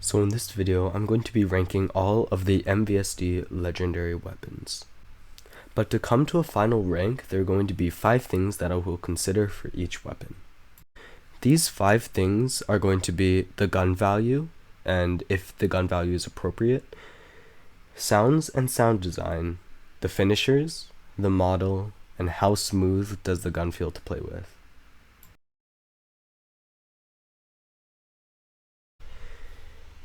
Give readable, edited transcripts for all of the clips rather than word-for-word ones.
So in this video, I'm going to be ranking all of the MVSD legendary weapons. But to come to a final rank, there are going to be 5 things that I will consider for each weapon. These 5 things are going to be the gun value, and if the gun value is appropriate, sounds and sound design, the finishers, the model, and how smooth does the gun feel to play with.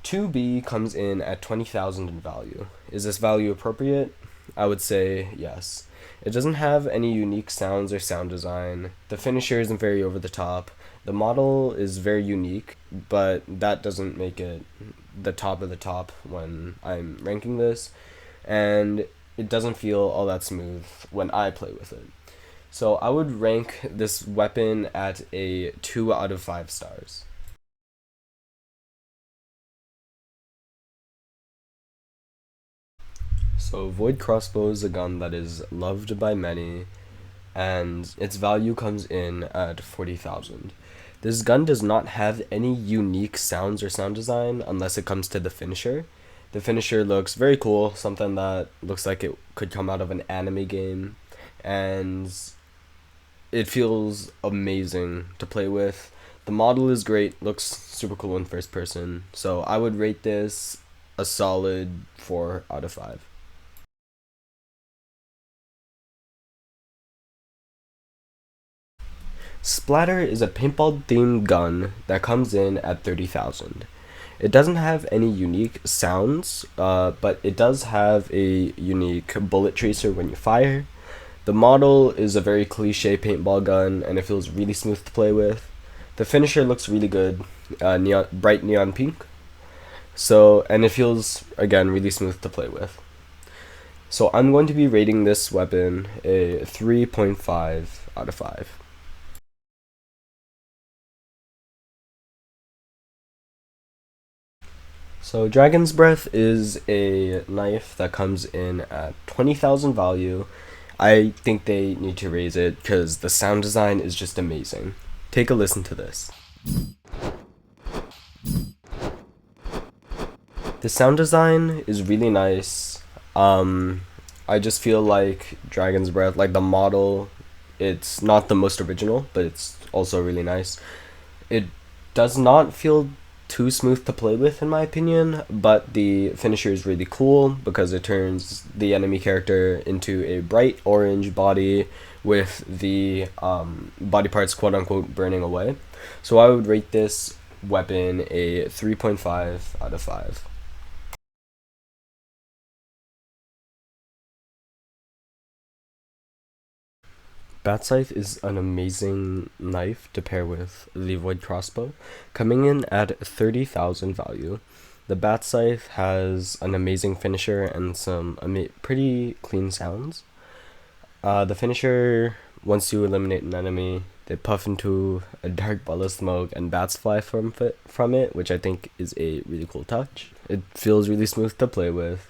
$2B comes in at 20,000 in value. Is this value appropriate? I would say yes. It doesn't have any unique sounds or sound design. The finisher isn't very over the top. The model is very unique, but that doesn't make it the top of the top when I'm ranking this. And it doesn't feel all that smooth when I play with it. So I would rank this weapon at a 2 out of 5 stars. So Void Crossbow is a gun that is loved by many, and its value comes in at 40,000. This gun does not have any unique sounds or sound design unless it comes to the finisher. The finisher looks very cool, something that looks like it could come out of an anime game, and it feels amazing to play with. The model is great, looks super cool in first person, so I would rate this a solid 4 out of 5. Splatter is a paintball-themed gun that comes in at 30,000. It doesn't have any unique sounds, but it does have a unique bullet tracer when you fire. The model is a very cliche paintball gun, and it feels really smooth to play with. The finisher looks really good, bright neon pink. And it feels, again, really smooth to play with. So I'm going to be rating this weapon a 3.5 out of 5. So Dragon's Breath is a knife that comes in at 20,000 value. I think they need to raise it because the sound design is just amazing. Take a listen to this. The sound design is really nice. I just feel like Dragon's Breath, like the model, it's not the most original, but it's also really nice. It does not feel too smooth to play with in my opinion, but the finisher is really cool because it turns the enemy character into a bright orange body with the body parts quote unquote burning away. So I would rate this weapon a 3.5 out of 5. Bat Scythe is an amazing knife to pair with the Void Crossbow, coming in at 30,000 value. The Bat Scythe has an amazing finisher and some pretty clean sounds. The finisher, once you eliminate an enemy, they puff into a dark ball of smoke and bats fly from it, which I think is a really cool touch. It feels really smooth to play with.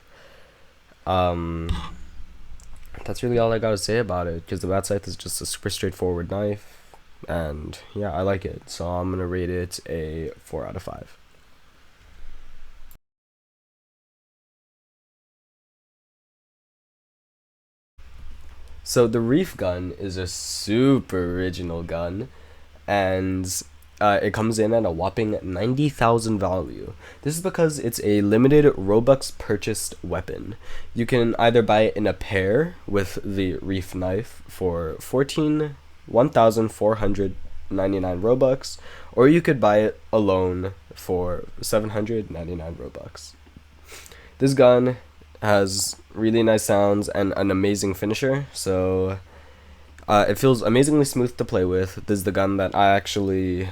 That's really all I gotta say about it, because the Bat Scythe is just a super straightforward knife, and yeah, I like it, so I'm gonna rate it a 4 out of 5. So the Reef gun is a super original gun, and it comes in at a whopping 90,000 value. This is because it's a limited Robux purchased weapon. You can either buy it in a pair with the Reef knife for 1,499 Robux, or you could buy it alone for 799 Robux. This gun has really nice sounds and an amazing finisher, so it feels amazingly smooth to play with. This is the gun that I actually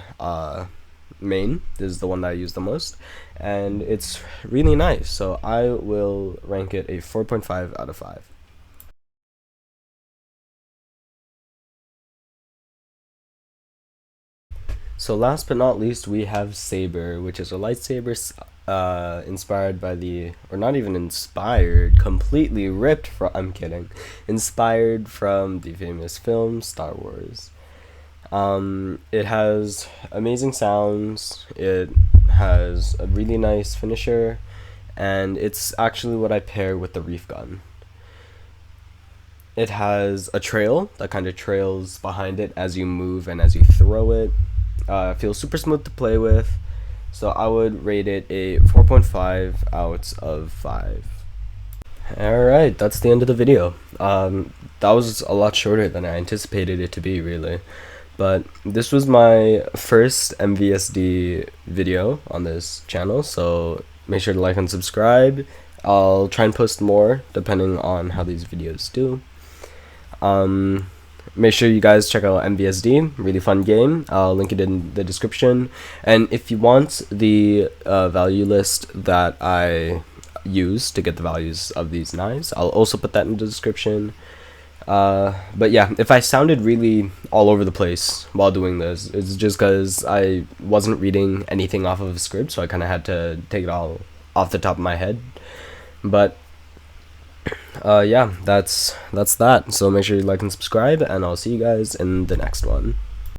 main. This is the one that I use the most, and it's really nice, so I will rank it a 4.5 out of 5. So last but not least, we have Saber, which is a lightsaber inspired by or not even inspired, completely ripped from, I'm kidding, inspired from the famous film Star Wars. It has amazing sounds, it has a really nice finisher, and it's actually what I pair with the reef gun. It has a trail that kind of trails behind it as you move and as you throw it. It feels super smooth to play with, so I would rate it a 4.5 out of 5. Alright, that's the end of the video. That was a lot shorter than I anticipated it to be, really. But this was my first MVSD video on this channel, so make sure to like and subscribe. I'll try and post more depending on how these videos do. Make sure you guys check out MVSD, really fun game. I'll link it in the description. And if you want the value list that I use to get the values of these knives, I'll also put that in the description. But yeah, if I sounded really all over the place while doing this, it's just because I wasn't reading anything off of a script, so I kind of had to take it all off the top of my head. But yeah, that's that. So make sure you like and subscribe, and I'll see you guys in the next one.